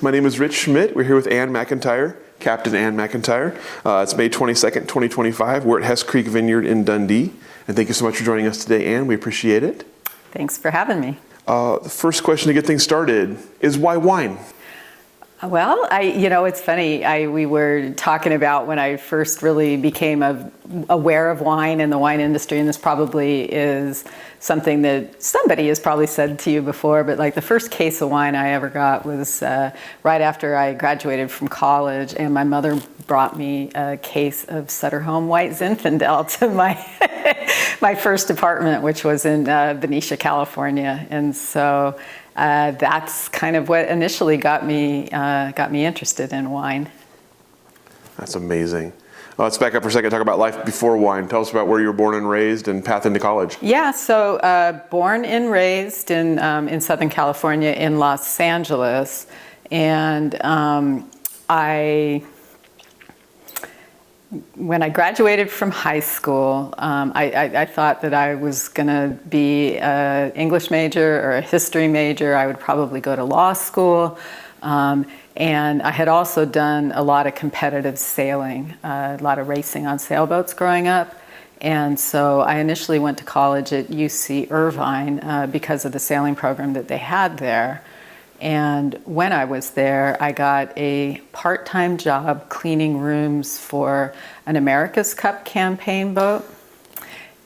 My name is Rich Schmidt. We're here with Ann McIntyre, Captain Ann McIntyre. It's May 22nd, 2025. We're at Hess Creek Vineyard in Dundee. And thank you so much for joining us today, Ann. We appreciate it. Thanks for having me. The first question to get things started is why wine? Well, it's funny. We were talking about when I first really became aware of wine and the wine industry, and this probably is something that somebody has probably said to you before, but like the first case of wine I ever got was right after I graduated from college, and my mother brought me a case of Sutter Home White Zinfandel to my first apartment, which was in Benicia, California, and so that's kind of what initially got me interested in wine. That's amazing. Let's back up for a second and talk about life before wine. Tell us about where you were born and raised and path into college. Yeah, so born and raised in Southern California in Los Angeles, and when I graduated from high school, I thought that I was going to be an English major or a history major. I would probably go to law school. And I had also done a lot of competitive sailing, a lot of racing on sailboats growing up. And so I initially went to college at UC Irvine because of the sailing program that they had there. And when I was there, I got a part-time job cleaning rooms for an America's Cup campaign boat.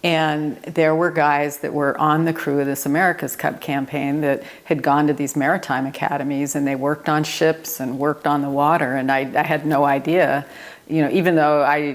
And there were guys that were on the crew of this America's Cup campaign that had gone to these maritime academies, and they worked on ships and worked on the water. And I had no idea, even though I,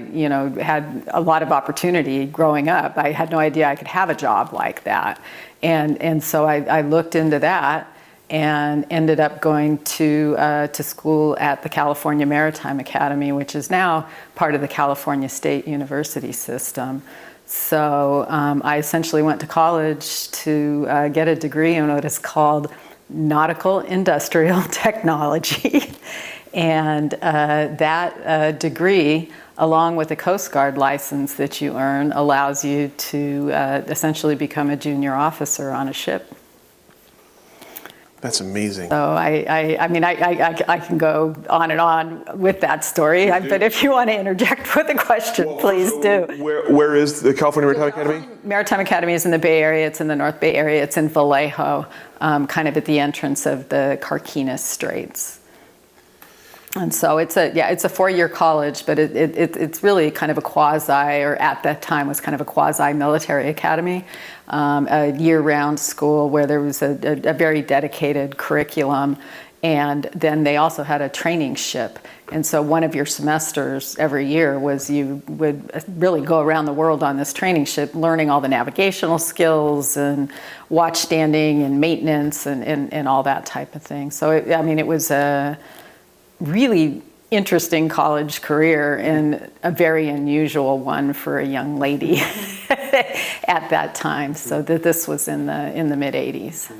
had a lot of opportunity growing up, I had no idea I could have a job like that. And so I looked into that and ended up going to school at the California Maritime Academy, which is now part of the California State University system. So I essentially went to college to get a degree in what is called Nautical Industrial Technology. And that degree, along with a Coast Guard license that you earn, allows you to essentially become a junior officer on a ship. That's amazing. So I can go on and on with that story, but if you want to interject with a question, please do. Where is the California Maritime Academy? Maritime Academy is in the Bay Area. It's in the North Bay Area. It's in Vallejo, kind of at the entrance of the Carquinez Straits. And so it's a 4-year college, but it's really kind of a quasi, or at that time was kind of a quasi-military academy, a year-round school where there was a very dedicated curriculum, and then they also had a training ship. And so one of your semesters every year was you would really go around the world on this training ship, learning all the navigational skills and watch standing and maintenance and all that type of thing. So it was a really interesting college career and a very unusual one for a young lady at that time. So this was in the mid-'80s.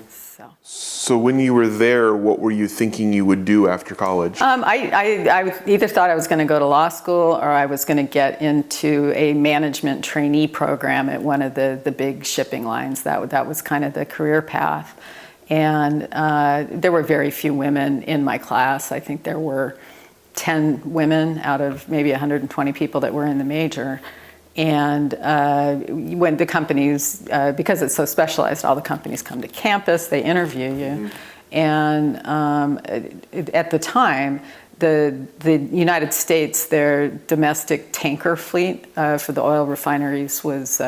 So when you were there, what were you thinking you would do after college? I either thought I was going to go to law school, or I was going to get into a management trainee program at one of the big shipping lines. That was kind of the career path. And there were very few women in my class. I think there were 10 women out of maybe 120 people that were in the major. And when the companies, because it's so specialized, all the companies come to campus, they interview you. Mm-hmm. And at the time, the United States, their domestic tanker fleet for the oil refineries was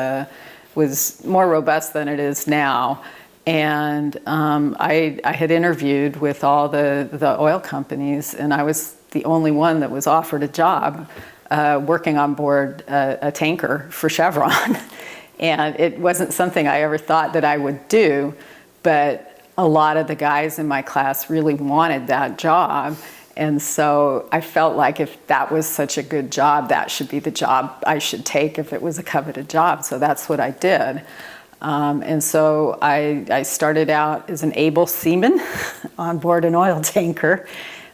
more robust than it is now. And I had interviewed with all the oil companies, and I was the only one that was offered a job working on board a tanker for Chevron. And it wasn't something I ever thought that I would do, but a lot of the guys in my class really wanted that job. And so I felt like if that was such a good job, that should be the job I should take if it was a coveted job. So that's what I did. And so I started out as an able seaman on board an oil tanker,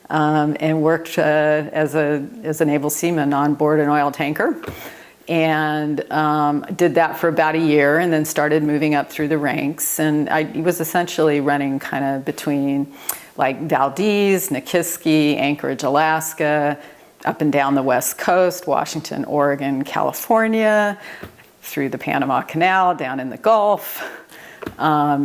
and worked as an able seaman on board an oil tanker, and did that for about a year, and then started moving up through the ranks. And I was essentially running kind of between like Valdez, Nikiski, Anchorage, Alaska, up and down the West Coast, Washington, Oregon, California, through the Panama Canal, down in the Gulf,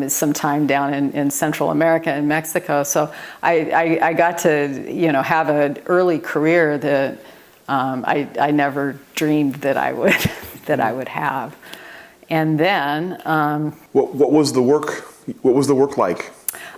sometime down in Central America and Mexico. So I got to, have an early career that I never dreamed that I would have. And then, what was the work? What was the work like?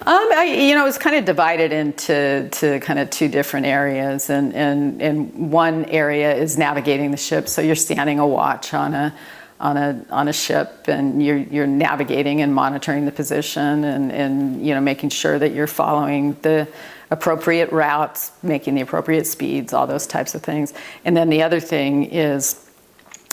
it was kind of divided into kind of two different areas, and one area is navigating the ship. So you're standing a watch on a ship, and you're navigating and monitoring the position, and making sure that you're following the appropriate routes, making the appropriate speeds, all those types of things. And then the other thing is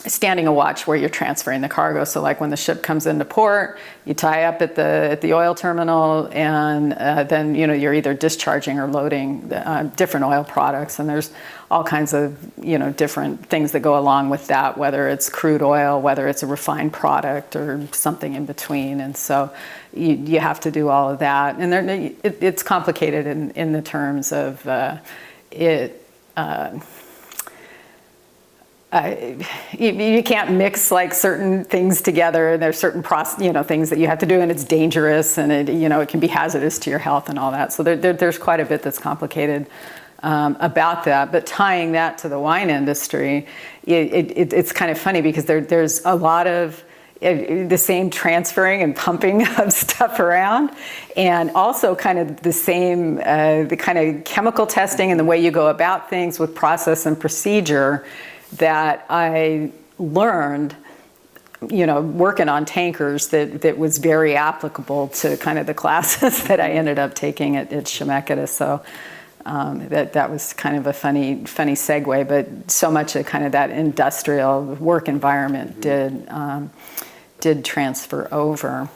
standing a watch where you're transferring the cargo. So like when the ship comes into port, you tie up at the oil terminal, and then you're either discharging or loading different oil products. And there's all kinds of different things that go along with that, whether it's crude oil, whether it's a refined product, or something in between. And so you have to do all of that. And it's complicated in the terms of you can't mix like certain things together. There's certain things that you have to do, and it's dangerous, and it can be hazardous to your health and all that. So there's quite a bit that's complicated about that. But tying that to the wine industry, it's kind of funny because there's a lot of the same transferring and pumping of stuff around, and also kind of the same the kind of chemical testing and the way you go about things with process and procedure that I learned, working on tankers, that was very applicable to kind of the classes that I ended up taking at Chemeketa. So that was kind of a funny segue, but so much of kind of that industrial work environment did transfer over.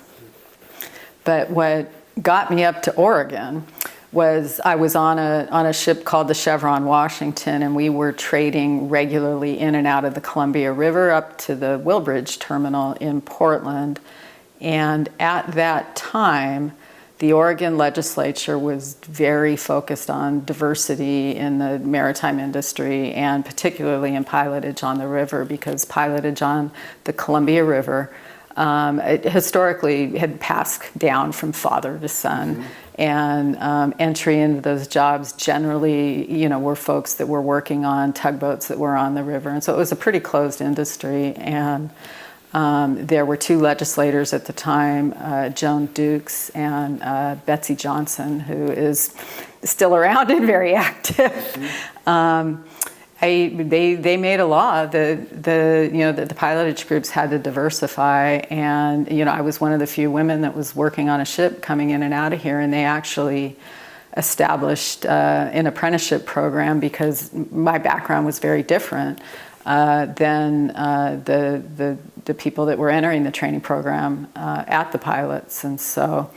But what got me up to Oregon was I was on a ship called the Chevron Washington, and we were trading regularly in and out of the Columbia River up to the Wilbridge terminal in Portland. And at that time, the Oregon legislature was very focused on diversity in the maritime industry, and particularly in pilotage on the river, because pilotage on the Columbia River it historically had passed down from father to son. Mm-hmm. And entry into those jobs generally, were folks that were working on tugboats that were on the river. And so it was a pretty closed industry. And there were two legislators at the time, Joan Dukes and Betsy Johnson, who is still around and very active. Mm-hmm. They made a law that the pilotage groups had to diversify, and I was one of the few women that was working on a ship coming in and out of here, and they actually established an apprenticeship program because my background was very different than the people that were entering the training program at the pilots. And so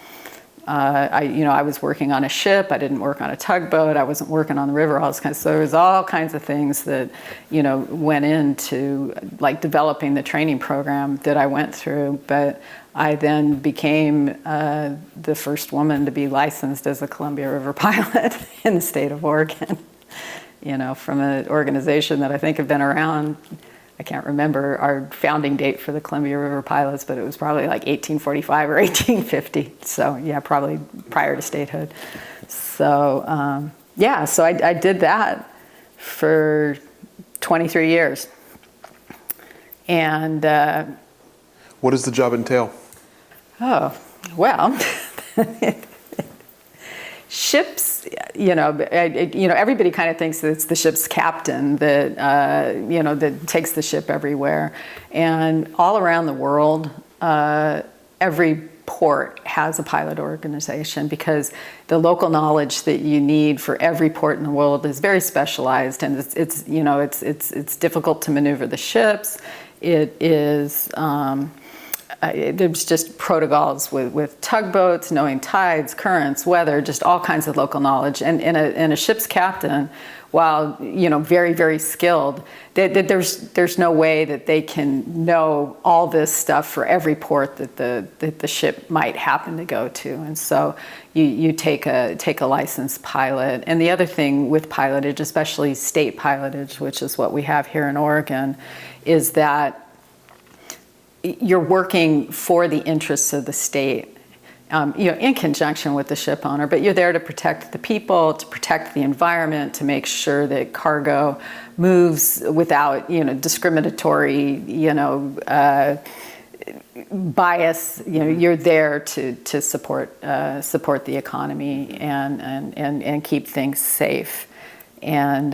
I was working on a ship. I didn't work on a tugboat. I wasn't working on the river. All this kind of, so there was all kinds of things that went into like developing the training program that I went through. But I then became the first woman to be licensed as a Columbia River pilot in the state of Oregon. From an organization that I think had been around. I can't remember our founding date for the Columbia River pilots, but it was probably like 1845 or 1850. So yeah, probably prior to statehood. So so I did that for 23 years. And what does the job entail? Oh, well, ships, everybody kind of thinks that it's the ship's captain that, that takes the ship everywhere. And all around the world, every port has a pilot organization, because the local knowledge that you need for every port in the world is very specialized, and it's difficult to maneuver the ships. It is there's just protocols with tugboats, knowing tides, currents, weather, just all kinds of local knowledge. And a ship's captain while, very, very skilled, there's no way that they can know all this stuff for every port that the ship might happen to go to. And so you take a licensed pilot. And the other thing with pilotage, especially state pilotage, which is what we have here in Oregon, is that you're working for the interests of the state. In conjunction with the ship owner, but you're there to protect the people, to protect the environment, to make sure that cargo moves without, discriminatory, bias. You're there to support the economy and keep things safe. And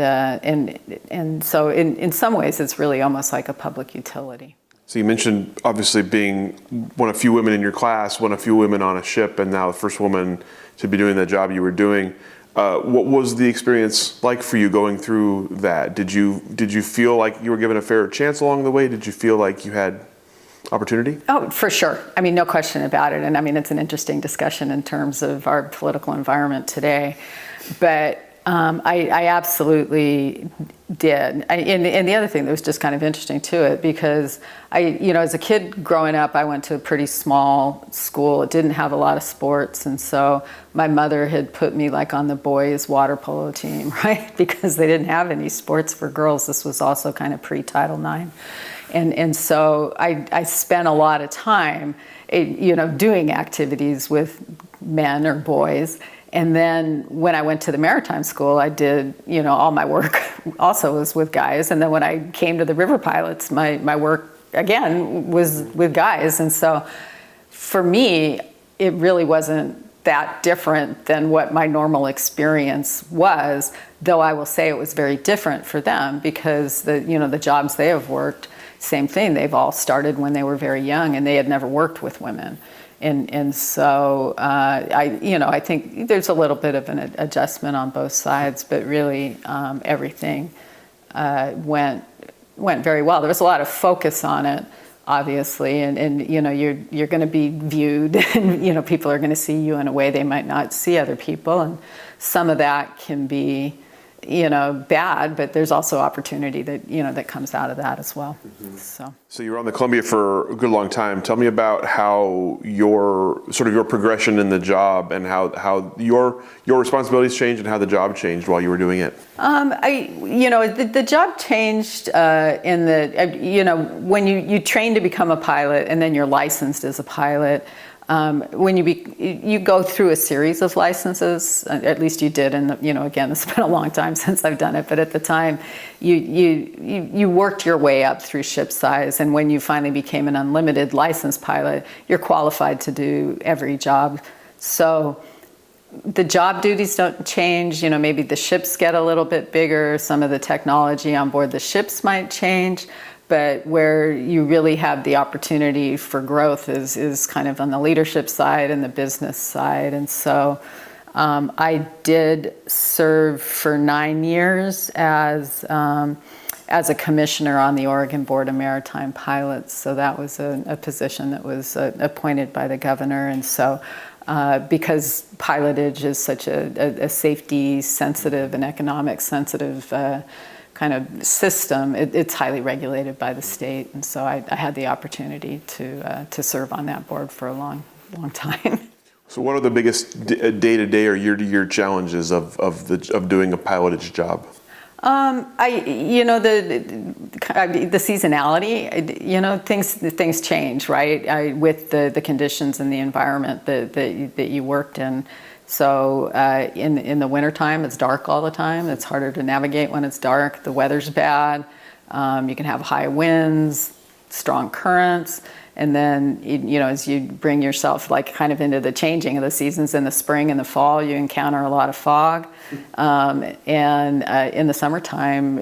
so in some ways, it's really almost like a public utility. So you mentioned obviously being one of few women in your class, one of few women on a ship, and now the first woman to be doing the job you were doing. What was the experience like for you going through that? Did you feel like you were given a fair chance along the way? Did you feel like you had opportunity? Oh, for sure. I mean, no question about it. And I mean, it's an interesting discussion in terms of our political environment today. But I absolutely did. And the other thing that was just kind of interesting to it, because as a kid growing up, I went to a pretty small school. It didn't have a lot of sports. And so my mother had put me like on the boys' water polo team, right? Because they didn't have any sports for girls. This was also kind of pre-Title IX. And so I spent a lot of time, doing activities with men or boys. And then when I went to the maritime school, I did, all my work also was with guys. And then when I came to the river pilots, my work, again, was with guys. And so for me, it really wasn't that different than what my normal experience was, though I will say it was very different for them because the jobs they have worked, same thing, they've all started when they were very young and they had never worked with women. And so I think there's a little bit of an adjustment on both sides, but really everything went very well. There was a lot of focus on it, obviously, and you're going to be viewed, and people are going to see you in a way they might not see other people, and some of that can be bad, but there's also opportunity that that comes out of that as well. Mm-hmm. So you were on the Columbia for a good long time. Tell me about how your progression in the job and how your responsibilities changed and how the job changed while you were doing it. The job changed in the when you train to become a pilot and then you're licensed as a pilot. When you go through a series of licenses, at least you did, and again, it's been a long time since I've done it, but at the time, you worked your way up through ship size, and when you finally became an unlimited licensed pilot, you're qualified to do every job. So the job duties don't change. Maybe the ships get a little bit bigger. Some of the technology on board the ships might change. But where you really have the opportunity for growth is kind of on the leadership side and the business side. And so I did serve for 9 years as a commissioner on the Oregon Board of Maritime Pilots. So that was a position that was appointed by the governor. And so because pilotage is such a safety sensitive and economic sensitive kind of system, it's highly regulated by the state, and so I had the opportunity to serve on that board for a long time. So, what are the biggest day-to-day or year-to-year challenges of doing a pilotage job? The seasonality. Things change, right? With the conditions and the environment that you worked in. So in the wintertime, it's dark all the time. It's harder to navigate when it's dark. The weather's bad. You can have high winds, strong currents. And then, as you bring yourself kind of into the changing of the seasons in the spring and the fall, you encounter a lot of fog. And in the summertime,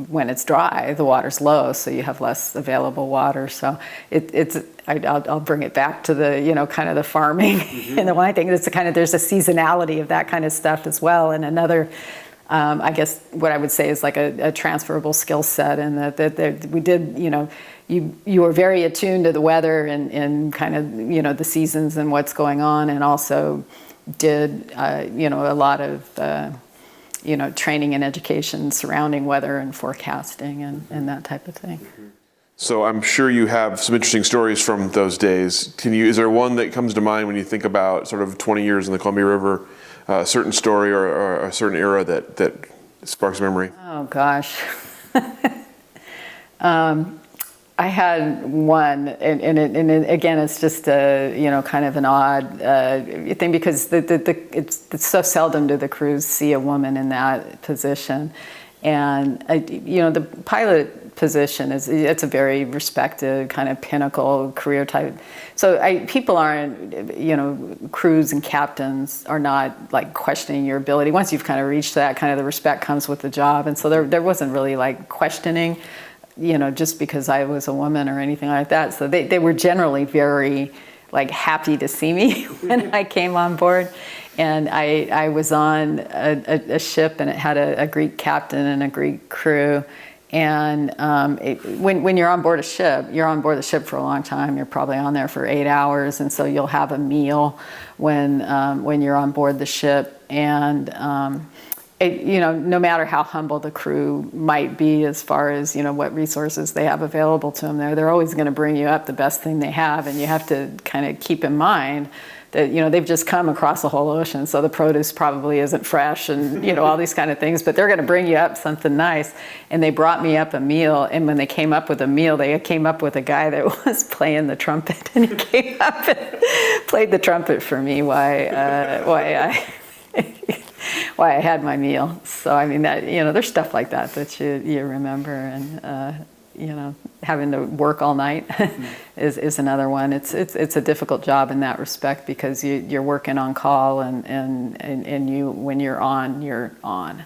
when it's dry, the water's low, so you have less available water. So I'll bring it back to the, kind of the farming. Mm-hmm. And the wine thing, there's a seasonality of that kind of stuff as well. And another, I guess what I would say is like a transferable skill set, and that we did, you were very attuned to the weather and kind of, the seasons and what's going on, and also did, a lot of, training and education surrounding weather and forecasting and that type of thing. So I'm sure you have some interesting stories from those days. Is there one that comes to mind when you think about sort of 20 years in the Columbia River, a certain story or a certain era that sparks memory? Oh gosh. I had one, and again, it's just a kind of an odd thing, because it's so seldom do the crews see a woman in that position, and the pilot position it's a very respected kind of pinnacle career type. So people aren't, crews and captains are not like questioning your ability. Once you've kind of reached that, kind of the respect comes with the job, and so there wasn't really like questioning, just because I was a woman or anything like that. So they were generally very like happy to see me when I came on board. And I was on a ship, and it had a Greek captain and a Greek crew. And when you're on board a ship, you're on board the ship for a long time. You're probably on there for 8 hours, and so you'll have a meal when you're on board the ship. And no matter how humble the crew might be as far as what resources they have available to them, they're always going to bring you up the best thing they have, and you have to kind of keep in mind that they've just come across the whole ocean, so the produce probably isn't fresh, and all these kind of things, but they're going to bring you up something nice. And they brought me up a meal, and when they came up with a meal, they came up with a guy that was playing the trumpet, and he came up and played the trumpet for me why I had my meal. So I mean, that there's stuff like that you remember, and having to work all night is another one. It's a difficult job in that respect, because you're working on call, and you when you're on, you're on.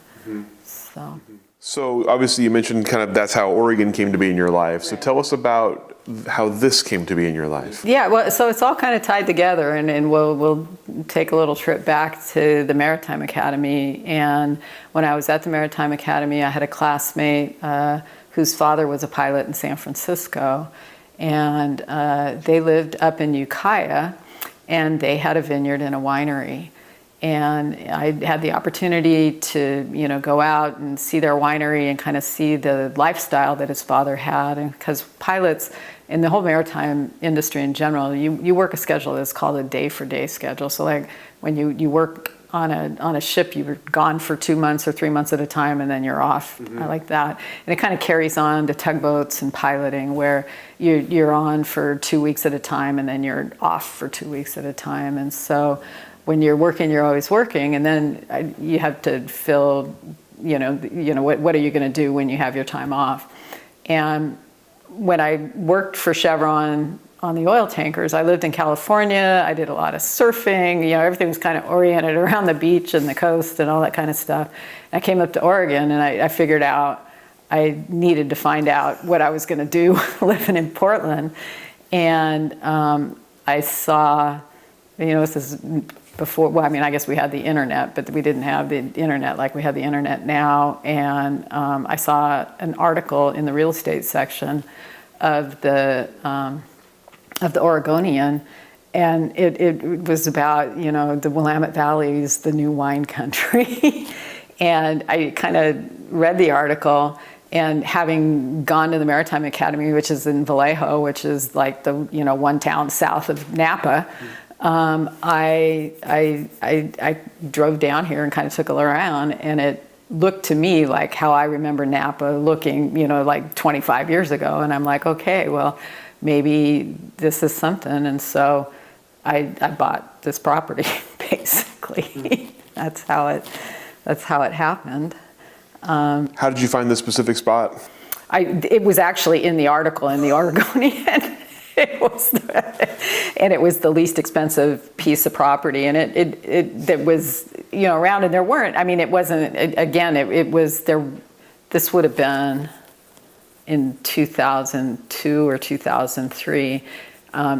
So obviously you mentioned kind of that's how Oregon came to be in your life. So tell us about how this came to be in your life. Yeah, well, so it's all kind of tied together, and we'll take a little trip back to the Maritime Academy. And when I was at the Maritime Academy, I had a classmate whose father was a pilot in San Francisco, and they lived up in Ukiah, and they had a vineyard and a winery. And I had the opportunity to, go out and see their winery and kind of see the lifestyle that his father had. And because pilots in the whole maritime industry in general, you work a schedule that's called a day-for-day schedule. So like when you work on a ship, you're gone for 2 months or 3 months at a time, and then you're off. I like that. And it kind of carries on to tugboats and piloting, where you're on for 2 weeks at a time, and then you're off for 2 weeks at a time. And so when you're working, you're always working, and then you have to fill, what are you going to do when you have your time off? And when I worked for Chevron on the oil tankers, I lived in California. I did a lot of surfing. Everything was kind of oriented around the beach and the coast and all that kind of stuff. I came up to Oregon, and I figured out I needed to find out what I was going to do living in Portland. And I saw, this is before, I guess we had the internet, but we didn't have the internet like we have the internet now. And I saw an article in the real estate section of the Oregonian, and it was about, the Willamette Valley is the new wine country. And I kind of read the article, and having gone to the Maritime Academy, which is in Vallejo, which is like the, one town south of Napa, I drove down here and kind of took a look around, and it looked to me like how I remember Napa looking, like 25 years ago. And I'm like, okay, well, maybe this is something. And so I bought this property, basically. That's how it happened. How did you find this specific spot? It was actually in the article in the Oregonian. It was the least expensive piece of property, and it was around, and there weren't. It wasn't. Again, it was there. This would have been in 2002 or 2003.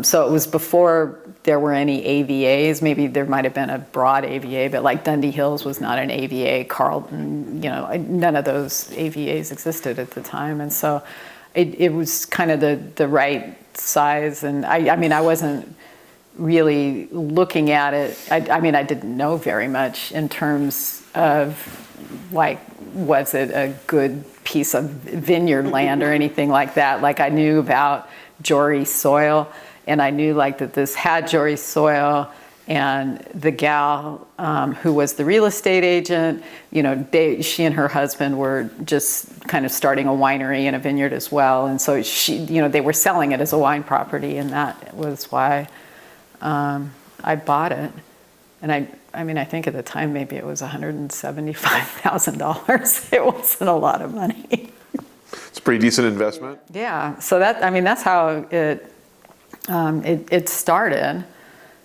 So it was before there were any AVAs. Maybe there might have been a broad AVA, but like Dundee Hills was not an AVA. Carlton, none of those AVAs existed at the time, and so it was kind of the right size. And I wasn't really looking at it. I didn't know very much in terms of like, was it a good piece of vineyard land or anything like that. Like, I knew about Jory soil, and I knew like that this had Jory soil, and the gal who was the real estate agent, you know, she and her husband were just kind of starting a winery and a vineyard as well, and so you know, they were selling it as a wine property, and that was why I bought it. And I mean, I think at the time maybe it was $175,000. It wasn't a lot of money. It's a pretty decent investment. Yeah, so that's how it started.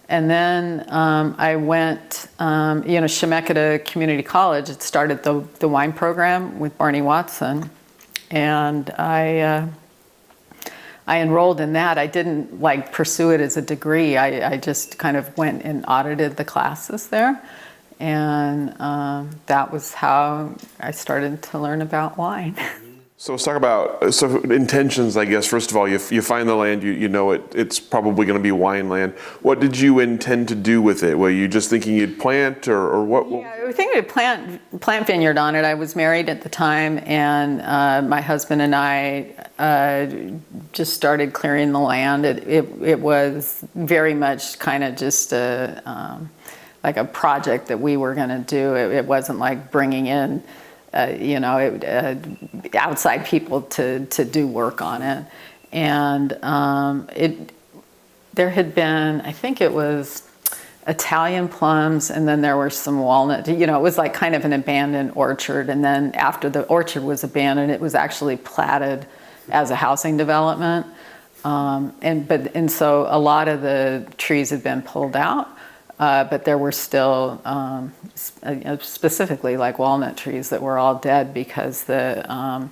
And then I went, you know, Chemeketa Community College. It started the wine program with Barney Watson, and I enrolled in that. I didn't like pursue it as a degree. I just kind of went and audited the classes there, and that was how I started to learn about wine. So let's talk about intentions, I guess. First of all, you find the land, you know it's probably going to be wine land. What did you intend to do with it? Were you just thinking you'd plant, or what? Yeah, I was thinking to plant vineyard on it. I was married at the time, and my husband and I just started clearing the land. It was very much kind of just like a project that we were going to do. It wasn't like bringing in you know, outside people to do work on it. And there had been, I think it was Italian plums, and then there were some walnut. You know, it was like kind of an abandoned orchard. And then after the orchard was abandoned, it was actually platted as a housing development. And so a lot of the trees had been pulled out. But there were still specifically like walnut trees that were all dead because the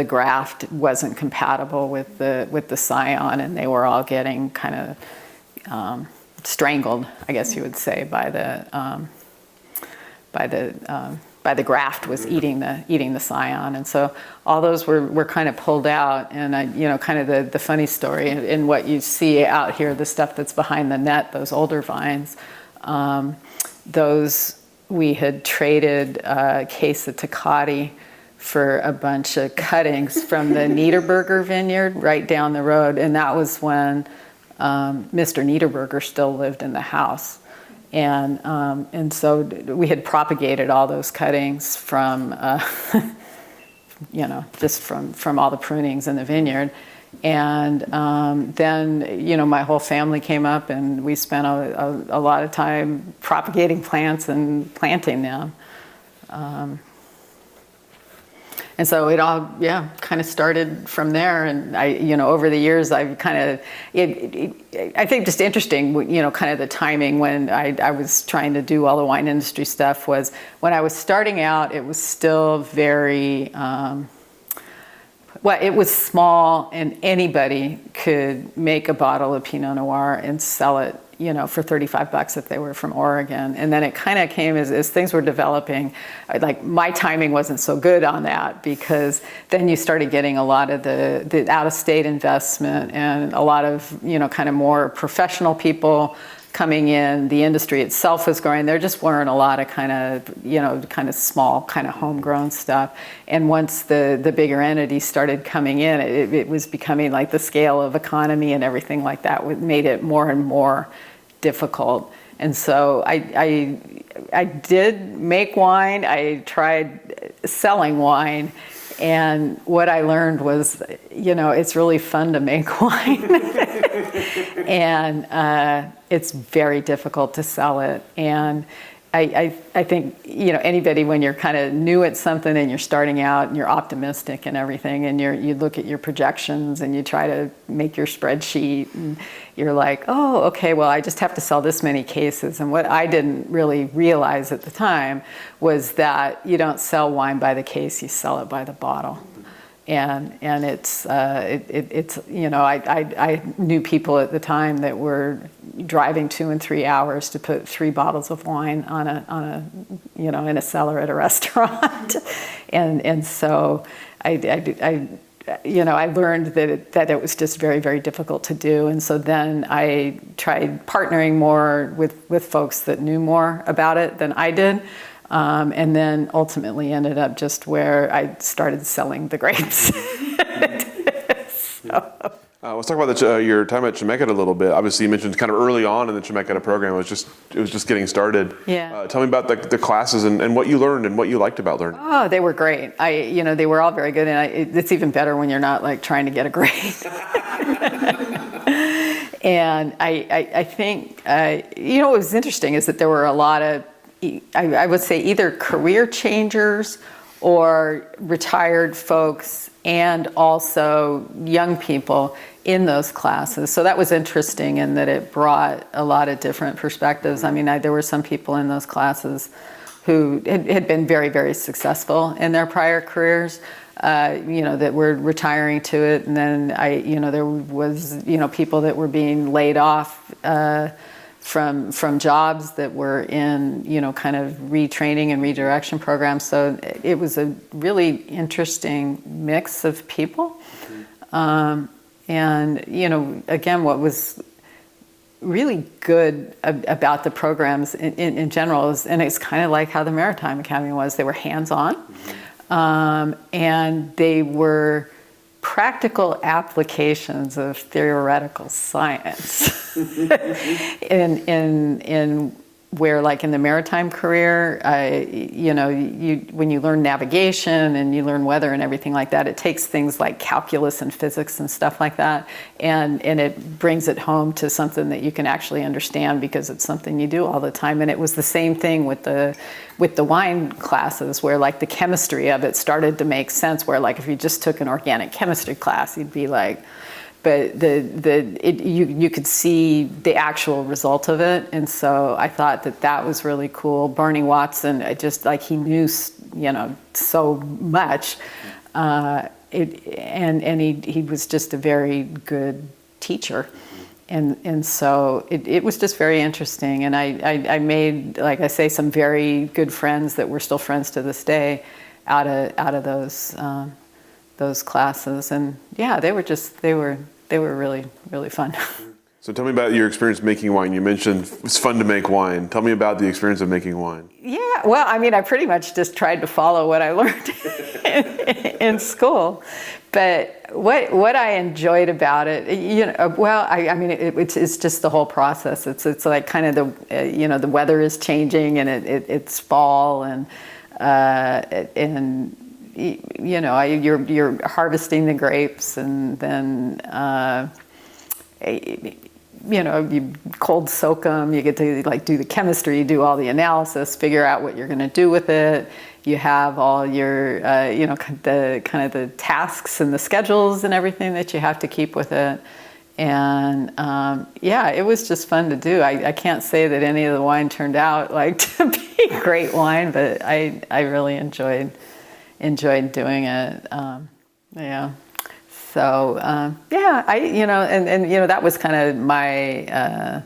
graft wasn't compatible with the scion, and they were all getting kind of strangled, I guess you would say, by the graft was eating the scion, and so all those were kind of pulled out. And you know, kind of the funny story in what you see out here, the stuff that's behind the net, those older vines, those we had traded a case of Tecate for a bunch of cuttings from the Niederberger Vineyard right down the road, and that was when Mr. Niederberger still lived in the house. And so we had propagated all those cuttings from, you know, just from all the prunings in the vineyard. And then, you know, my whole family came up, and we spent a lot of time propagating plants and planting them. And so it all, kind of started from there. And I, you know, over the years, I've kind of, I think just interesting, you know, kind of the timing when I was trying to do all the wine industry stuff was when I was starting out, it was still very, well, it was small, and anybody could make a bottle of Pinot Noir and sell it, you know, for $35 if they were from Oregon. And then it kind of came as things were developing, like my timing wasn't so good on that, because then you started getting a lot of the out-of-state investment and a lot of, you know, kind of more professional people coming in. The industry itself was growing. There just weren't a lot of kind of, you know, kind of small, kind of homegrown stuff. And once the bigger entities started coming in, it was becoming like the scale of economy and everything like that made it more and more difficult. And so I did make wine. I tried selling wine. And what I learned was, you know, it's really fun to make wine. And it's very difficult to sell it. And I think, you know, anybody, when you're kind of new at something and you're starting out and you're optimistic and everything, and you look at your projections and you try to make your spreadsheet, and you're like, oh, okay, well, I just have to sell this many cases. And what I didn't really realize at the time was that you don't sell wine by the case, you sell it by the bottle. And it's you know, I knew people at the time that were driving 2 and 3 hours to put 3 bottles of wine on a you know, in a cellar at a restaurant. and so I you know, I learned that it was just very, very difficult to do. And so then I tried partnering more with folks that knew more about it than I did. And then ultimately ended up just where I started selling the grapes. Let's talk about your time at Chemeketa a little bit. Obviously, you mentioned kind of early on in the Chemeketa program, it was just getting started. Yeah. Tell me about the classes and what you learned and what you liked about learning. Oh, they were great. They were all very good, and it's even better when you're not like trying to get a grade. And I think, what was interesting is that there were a lot of, I would say, either career changers or retired folks and also young people in those classes. So that was interesting in that it brought a lot of different perspectives. I mean, there were some people in those classes who had been very, very successful in their prior careers, that were retiring to it. And then there was, people that were being laid off from jobs that were in, kind of retraining and redirection programs. So it was a really interesting mix of people. And, again, what was really good about the programs in general is, and it's kind of like how the Maritime Academy was, they were hands-on, and they were practical applications of theoretical science. in where, like in the maritime career, when you learn navigation and you learn weather and everything like that, it takes things like calculus and physics and stuff like that, and it brings it home to something that you can actually understand because it's something you do all the time. And it was the same thing with the wine classes, where like the chemistry of it started to make sense, where like if you just took an organic chemistry class, you'd be like, but you could see the actual result of it. And so I thought that was really cool. Barney Watson, he knew, so much. He was just a very good teacher. And so it was just very interesting. And I made, like I say, some very good friends that we're still friends to this day out of those classes. And yeah, they were really, really fun. So tell me about your experience making wine. You mentioned it's fun to make wine. Tell me about the experience of making wine. Yeah, well, I mean, I pretty much just tried to follow what I learned in school. But what I enjoyed about it, it's just the whole process. It's like kind of the weather is changing and it's fall and you're harvesting the grapes, and then you cold soak them. You get to like do the chemistry, you do all the analysis, figure out what you're going to do with it. You have all your the tasks and the schedules and everything that you have to keep with it. And it was just fun to do. I can't say that any of the wine turned out like to be great wine, but I really enjoyed doing it. So that was kind of my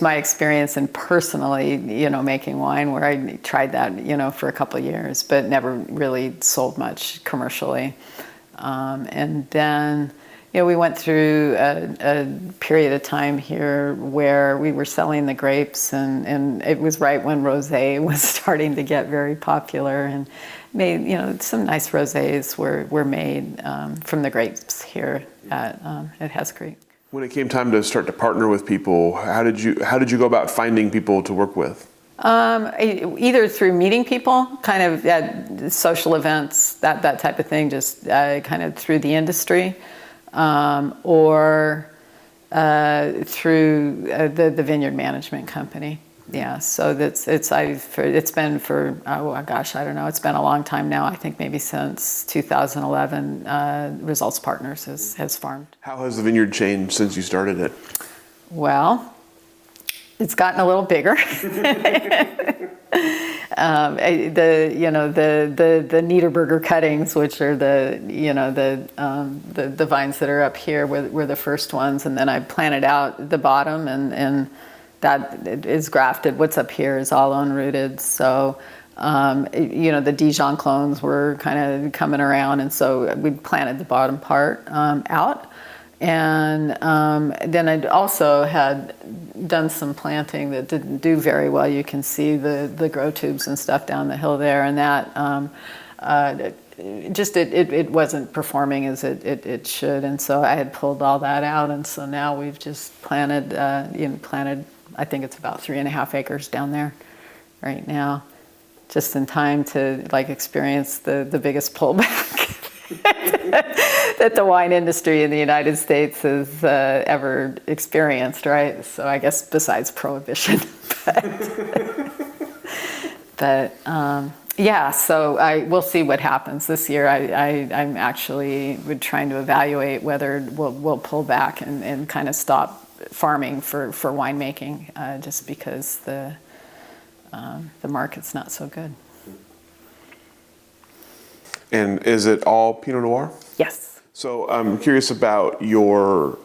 my experience in personally making wine, where I tried that for a couple of years, but never really sold much commercially. And then we went through a period of time here where we were selling the grapes, and it was right when rosé was starting to get very popular, and made some nice rosés were made from the grapes here at Hess Creek. When it came time to start to partner with people, how did you go about finding people to work with? Either through meeting people, kind of at social events, that type of thing, just kind of through the industry. Or through the vineyard management company. Yeah, so it's been for I don't know, it's been a long time now. I think maybe since 2011, Results Partners has farmed. How has the vineyard changed since you started it? Well, it's gotten a little bigger. The Niederberger cuttings, which are the vines that are up here, were the first ones, and then I planted out the bottom, and that is grafted. What's up here is all unrooted. So, the Dijon clones were kind of coming around, and so we planted the bottom part out. And then I'd also had done some planting that didn't do very well. You can see the grow tubes and stuff down the hill there, and that it wasn't performing as it should. And so I had pulled all that out, and so now we've just planted, I think it's about 3.5 acres down there right now, just in time to like experience the biggest pullback that the wine industry in the United States has ever experienced, right? So I guess besides prohibition, but yeah. So we'll see what happens this year. I'm actually trying to evaluate whether we'll pull back and kind of stop farming for winemaking, just because the market's not so good. And is it all Pinot Noir? Yes. So I'm curious about your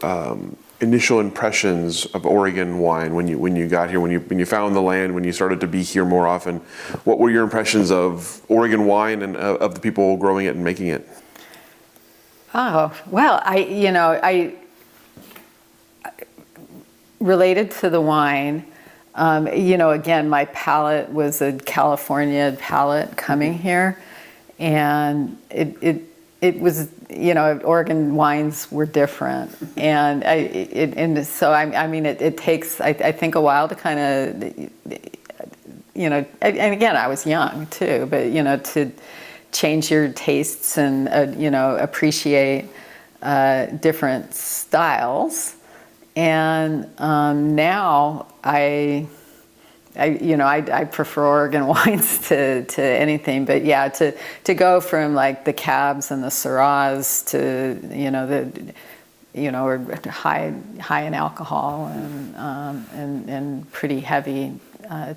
initial impressions of Oregon wine when you got here, when you found the land, when you started to be here more often. What were your impressions of Oregon wine and of the people growing it and making it? Oh, well, I related to the wine. Again, my palate was a California palate coming here, and it was, Oregon wines were different, and it takes, I think, a while to kind of, and again, I was young too, but to change your tastes and appreciate different styles. And now I prefer Oregon wines to anything, but yeah, to go from like the Cabs and the Syrahs to or high in alcohol and pretty heavy,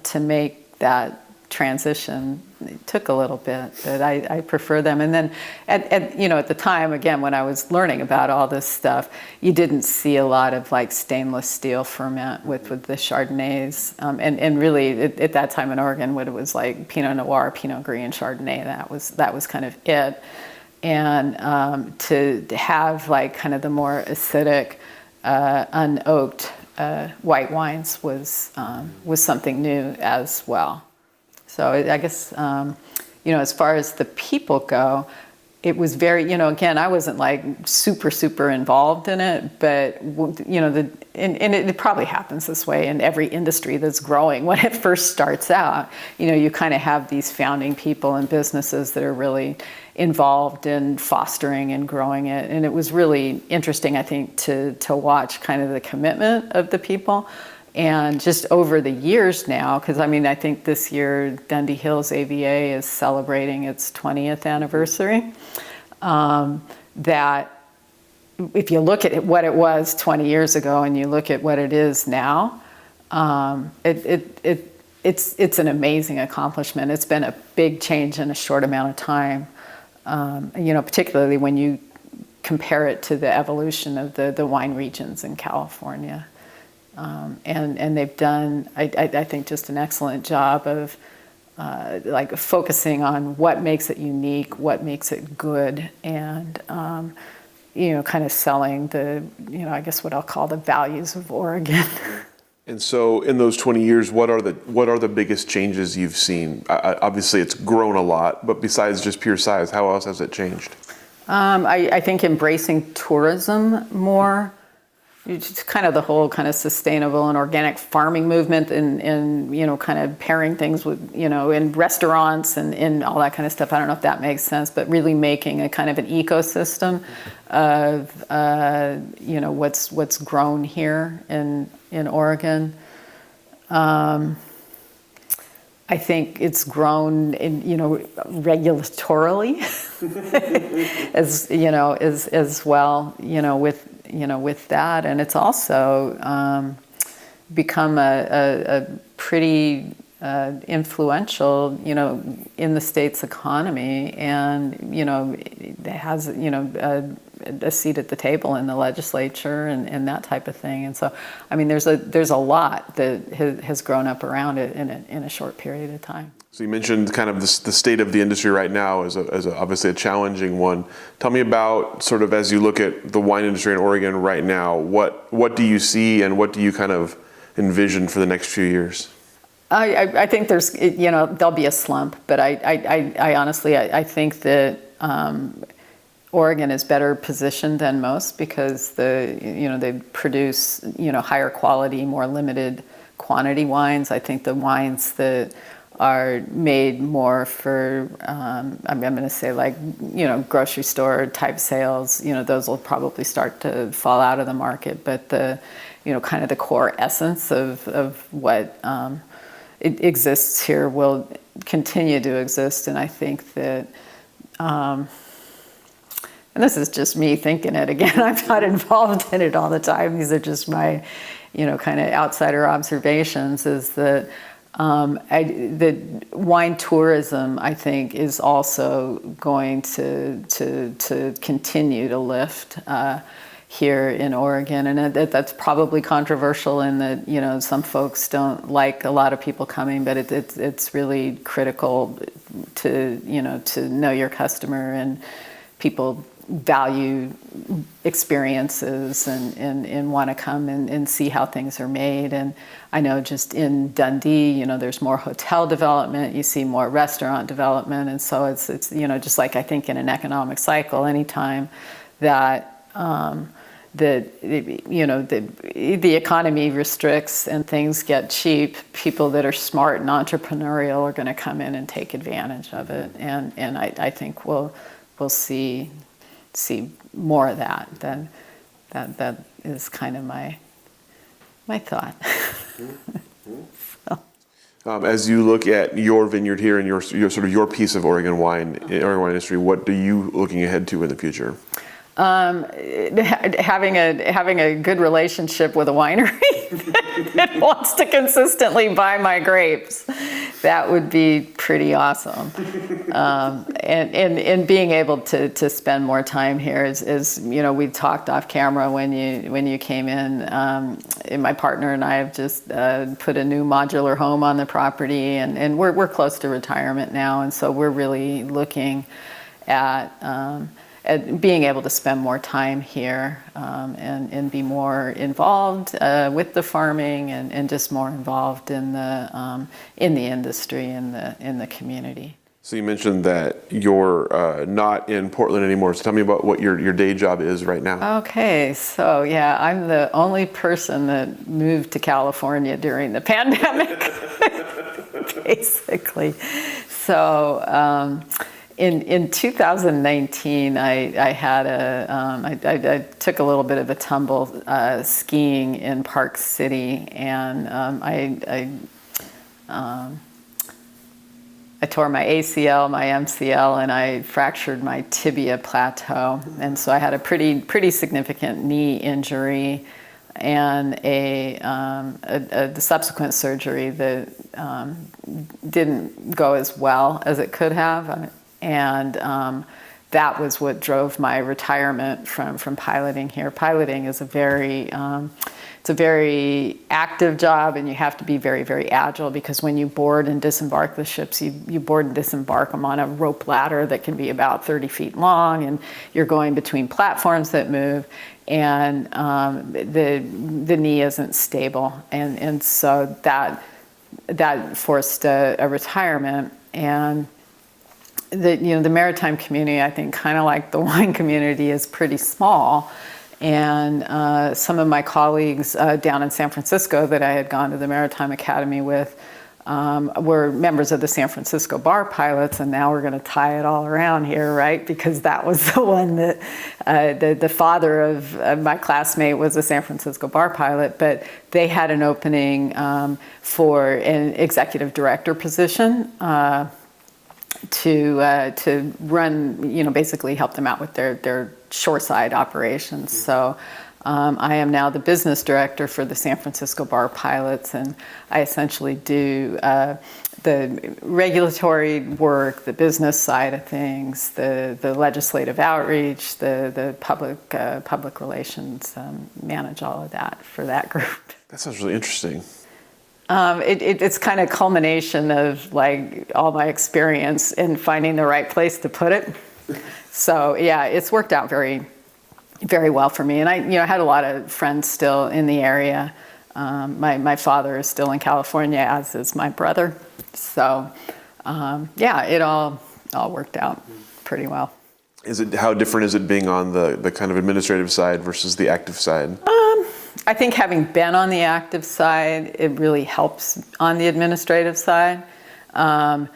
to make that transition, it took a little bit, but I prefer them. And then at the time, again, when I was learning about all this stuff, you didn't see a lot of like stainless steel ferment with the Chardonnays, and really at that time in Oregon, what it was like Pinot Noir, Pinot Gris, and Chardonnay, that was kind of it. And to have like kind of the more acidic, unoaked white wines was something new as well. So I guess, as far as the people go, it was very, again, I wasn't like super involved in it, but, and it probably happens this way in every industry that's growing. When it first starts out, you kind of have these founding people and businesses that are really involved in fostering and growing it. And it was really interesting, I think, to watch kind of the commitment of the people. And just over the years now, because I think this year Dundee Hills AVA is celebrating its 20th anniversary, that if you look at what it was 20 years ago and you look at what it is now, it's an amazing accomplishment. It's been a big change in a short amount of time, particularly when you compare it to the evolution of the wine regions in California. And they've done, I think, just an excellent job of like focusing on what makes it unique, what makes it good, and kind of selling the, I guess what I'll call the values of Oregon. And so, in those 20 years, what are the biggest changes you've seen? Obviously, it's grown a lot, but besides just pure size, how else has it changed? I think embracing tourism more. It's kind of the whole kind of sustainable and organic farming movement, and kind of pairing things with, in restaurants and all that kind of stuff. I don't know if that makes sense, but really making a kind of an ecosystem of what's grown here in Oregon. I think it's grown regulatorily as well, with that, and it's also become a pretty influential, in the state's economy, and it has a seat at the table in the legislature and that type of thing. And so, I mean, there's a lot that has grown up around it in a short period of time. So you mentioned kind of the state of the industry right now as obviously a challenging one. Tell me about sort of as you look at the wine industry in Oregon right now, what do you see and what do you kind of envision for the next few years? I think there's, there'll be a slump, but I honestly, I think that Oregon is better positioned than most because they produce, higher quality, more limited quantity wines. I think the wines that are made more for, I'm going to say like, grocery store type sales, those will probably start to fall out of the market. But the, kind of the core essence of what it exists here will continue to exist. And I think that, and this is just me thinking it again, I'm not involved in it all the time. These are just my, kind of outsider observations, is that the wine tourism, I think, is also going to continue to lift here in Oregon, and that's probably controversial in that some folks don't like a lot of people coming, but it's really critical to to know your customer, and people value experiences and want to come and see how things are made. And I know just in Dundee, there's more hotel development, you see more restaurant development, and so it's just like I think in an economic cycle, anytime that the economy restricts and things get cheap, people that are smart and entrepreneurial are going to come in and take advantage of it, and I think we'll see more of that. Then that is kind of my thought. As you look at your vineyard here and your sort of your piece of Oregon wine industry, what are you looking ahead to in the future? Having a good relationship with a winery that wants to consistently buy my grapes. That would be pretty awesome. And being able to spend more time here is we talked off camera when you came in. And my partner and I have just put a new modular home on the property, and we're close to retirement now, and so we're really looking at being able to spend more time here and be more involved with the farming and just more involved in the industry and in the community. So you mentioned that you're not in Portland anymore. So tell me about what your day job is right now. Okay, so yeah, I'm the only person that moved to California during the pandemic, basically. So. In 2019, I took a little bit of a tumble skiing in Park City, and I tore my ACL, my MCL, and I fractured my tibia plateau, and so I had a pretty significant knee injury and the subsequent surgery that didn't go as well as it could have. And that was what drove my retirement from piloting here. Piloting is a very active job, and you have to be very, very agile, because when you board and disembark the ships, you board and disembark them on a rope ladder that can be about 30 feet long, and you're going between platforms that move, and the knee isn't stable, and so that forced a retirement. And the maritime community, I think, kind of like the wine community, is pretty small. And some of my colleagues down in San Francisco that I had gone to the Maritime Academy with were members of the San Francisco Bar Pilots, and now we're going to tie it all around here, right? Because that was the one that the father of my classmate was a San Francisco Bar Pilot, but they had an opening for an executive director position. To run, basically help them out with their shoreside operations. So I am now the business director for the San Francisco Bar Pilots, and I essentially do the regulatory work, the business side of things, the legislative outreach, the public relations, manage all of that for that group. That sounds really interesting. It's kind of culmination of like all my experience in finding the right place to put it. So yeah, it's worked out very, very well for me. And I had a lot of friends still in the area. My father is still in California, as is my brother. So yeah, it all worked out pretty well. How different is it being on the kind of administrative side versus the active side? I think having been on the active side, it really helps on the administrative side. Piloting,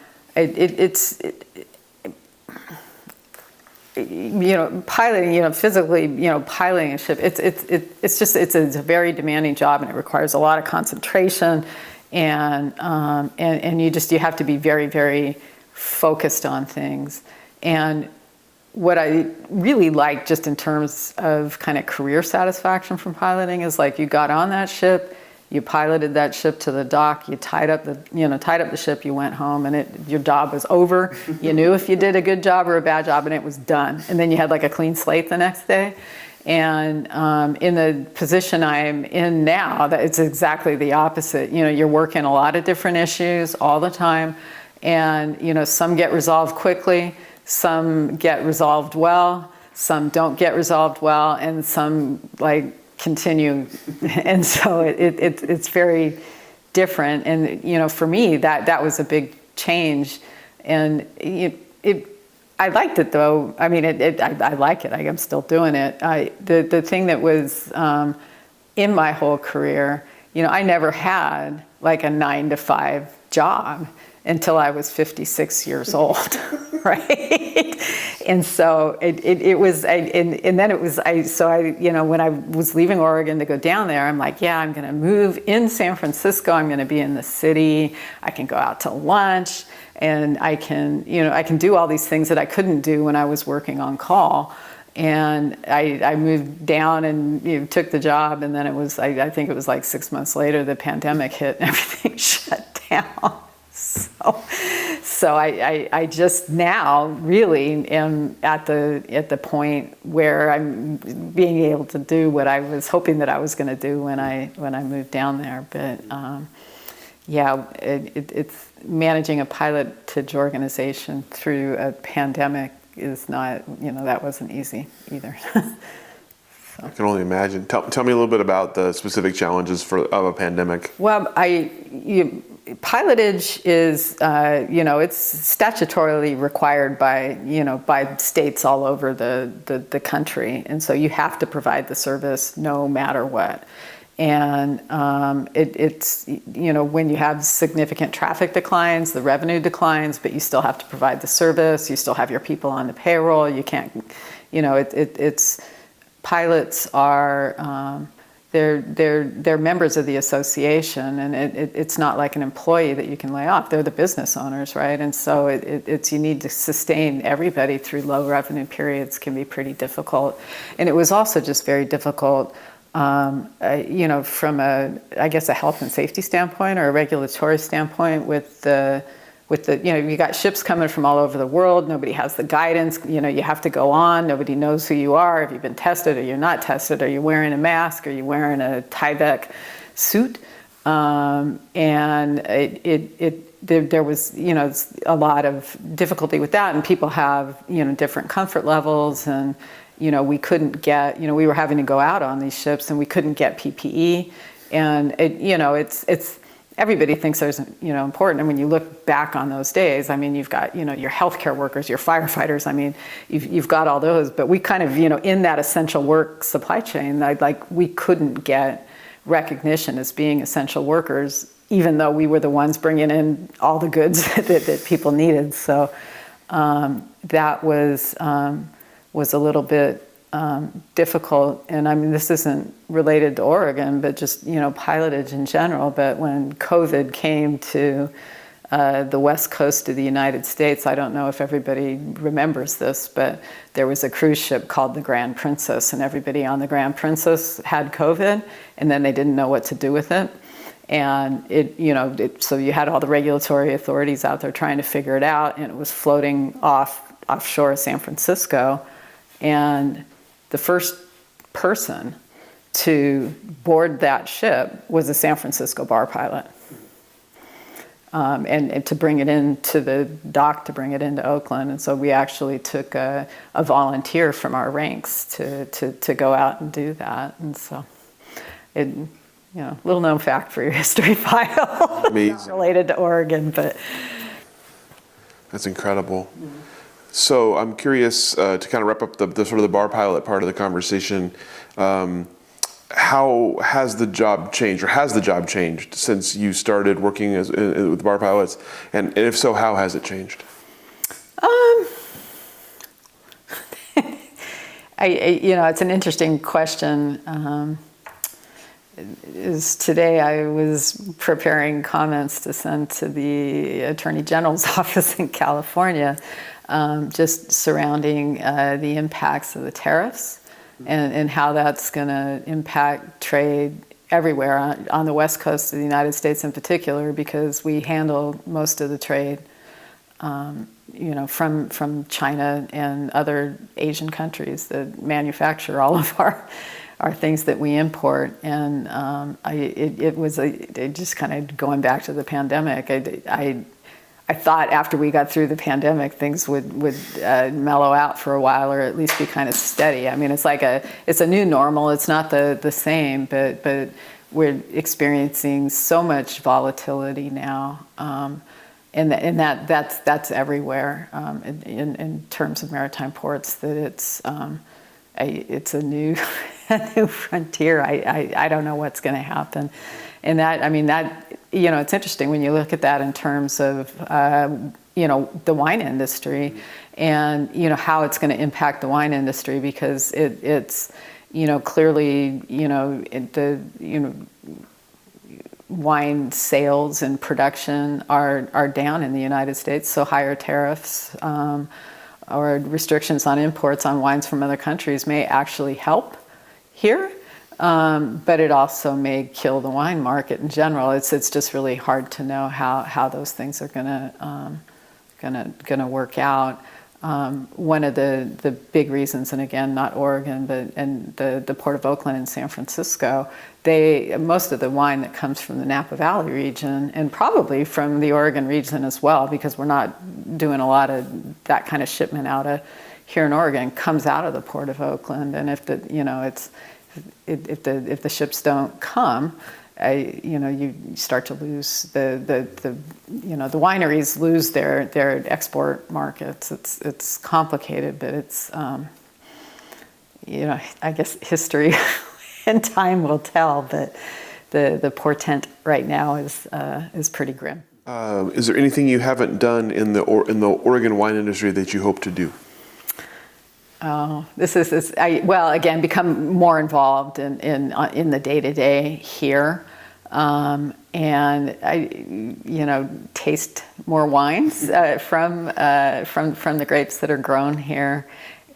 physically, piloting a ship, it's a very demanding job, and it requires a lot of concentration, and you have to be very, very focused on things. And what I really like, just in terms of kind of career satisfaction from piloting, is like you got on that ship, you piloted that ship to the dock, you tied up the ship, you went home, and your job was over. You knew if you did a good job or a bad job, and it was done. And then you had like a clean slate the next day. And in the position I'm in now, it's exactly the opposite. You're working a lot of different issues all the time, and some get resolved quickly. Some get resolved well, some don't get resolved well, and some continue. And so it's very different. And for me, that was a big change. And I liked it though. I mean, I like it. I'm still doing it. The thing that was in my whole career, I never had like a 9-to-5 job until I was 56 years old, right? And so it was, and then it was, when I was leaving Oregon to go down there, I'm like, yeah, I'm gonna move in San Francisco, I'm gonna be in the city, I can go out to lunch, and I can do all these things that I couldn't do when I was working on call. And I moved down and took the job, and then it was, I think it was like 6 months later, the pandemic hit and everything shut down. So I just now really am at the point where I'm being able to do what I was hoping that I was going to do when I moved down there. But it's managing a pilotage organization through a pandemic is not, that wasn't easy either. I can only imagine. Tell me a little bit about the specific challenges of a pandemic. Well, pilotage is, it's statutorily required by states all over the country, and so you have to provide the service no matter what. And it's when you have significant traffic declines, the revenue declines, but you still have to provide the service. You still have your people on the payroll. You can't, it's pilots are. They're members of the association, and it's not like an employee that you can lay off. They're the business owners, right? And so you need to sustain everybody through low revenue periods can be pretty difficult. And it was also just very difficult, from a health and safety standpoint or a regulatory standpoint with the you got ships coming from all over the world. Nobody has the guidance. You have to go on. Nobody knows who you are. Have you been tested or you're not tested? Are you wearing a mask? Are you wearing a Tyvek suit? And there was a lot of difficulty with that, and people have different comfort levels, and we couldn't get we were having to go out on these ships and we couldn't get PPE, and it's. Everybody thinks there's, important. And when you look back on those days, I mean, you've got, your healthcare workers, your firefighters. I mean, you've got all those. But we kind of, in that essential work supply chain, we couldn't get recognition as being essential workers, even though we were the ones bringing in all the goods that people needed. So that was a little bit difficult. And I mean, this isn't related to Oregon, but just, pilotage in general. But when COVID came to the west coast of the United States, I don't know if everybody remembers this, but there was a cruise ship called the Grand Princess, and everybody on the Grand Princess had COVID, and then they didn't know what to do with it. And so you had all the regulatory authorities out there trying to figure it out, and it was floating offshore of San Francisco. And the first person to board that ship was a San Francisco bar pilot. And to bring it into the dock, to bring it into Oakland. And so we actually took a volunteer from our ranks to go out and do that. And so, little known fact for your history file. Amazing. Not related to Oregon, but. That's incredible. So I'm curious to kind of wrap up the sort of the bar pilot part of the conversation. How has the job changed, or has the job changed since you started working with bar pilots? And if so, how has it changed? It's an interesting question. Today I was preparing comments to send to the Attorney General's office in California, just surrounding the impacts of the tariffs. And how that's going to impact trade everywhere on the West Coast of the United States in particular, because we handle most of the trade, from China and other Asian countries that manufacture all of our things that we import. And it just kind of going back to the pandemic. I thought after we got through the pandemic, things would mellow out for a while, or at least be kind of steady. I mean, it's a new normal. It's not the same, but we're experiencing so much volatility now, and that's everywhere in terms of maritime ports. That it's a new frontier. I don't know what's going to happen. And it's interesting when you look at that in terms of, the wine industry, and, how it's going to impact the wine industry, because it's clearly, wine sales and production are down in the United States. So higher tariffs or restrictions on imports on wines from other countries may actually help here. But it also may kill the wine market in general. It's just really hard to know how those things are gonna work out. One of the big reasons, and again, not Oregon, but the Port of Oakland and San Francisco, most of the wine that comes from the Napa Valley region, and probably from the Oregon region as well, because we're not doing a lot of that kind of shipment out of here in Oregon, comes out of the Port of Oakland. And if the ships don't come, you start to lose the wineries lose their export markets. It's complicated, but it's I guess history and time will tell. But the portent right now is pretty grim. Is there anything you haven't done in the Oregon wine industry that you hope to do? Oh, again, become more involved in the day-to-day here, and taste more wines from the grapes that are grown here.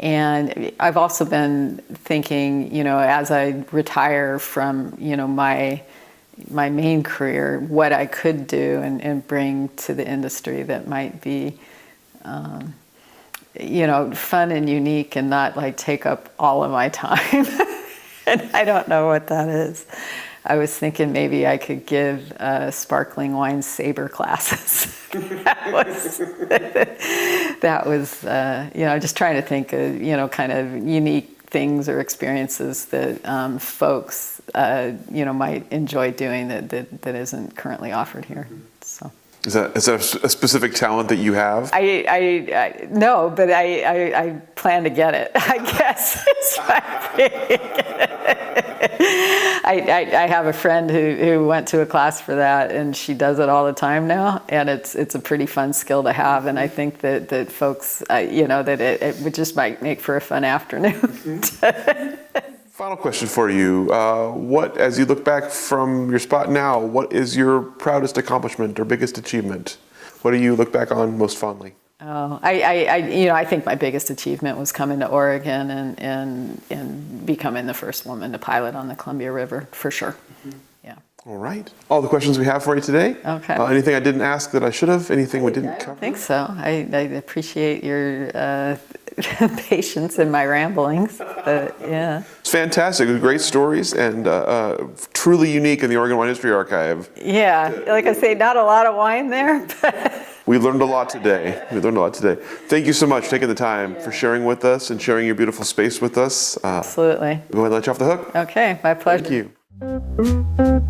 And I've also been thinking, as I retire from my main career, what I could do and bring to the industry that might be fun and unique, and not take up all of my time. And I don't know what that is. I was thinking maybe I could give sparkling wine saber classes. that was just trying to think of, kind of unique things or experiences that folks, might enjoy doing that isn't currently offered here. So. Is that a specific talent that you have? I no, but I plan to get it, I guess. I have a friend who went to a class for that, and she does it all the time now, and it's a pretty fun skill to have. And I think that folks, that it would just might make for a fun afternoon. Final question for you. As you look back from your spot now, what is your proudest accomplishment or biggest achievement? What do you look back on most fondly? Oh, I think my biggest achievement was coming to Oregon and becoming the first woman to pilot on the Columbia River, for sure. Mm-hmm. Yeah. All right. All the questions we have for you today. Okay. Anything I didn't ask that I should have? Anything we didn't cover? I think so. I appreciate your patience in my ramblings. But yeah. It's fantastic. It was great stories and truly unique in the Oregon Wine History Archive. Yeah. Like I say, not a lot of wine there, but We learned a lot today. Thank you so much for taking the time for sharing with us and sharing your beautiful space with us. absolutely. Go ahead and let you off the hook. Okay. My pleasure. Thank you.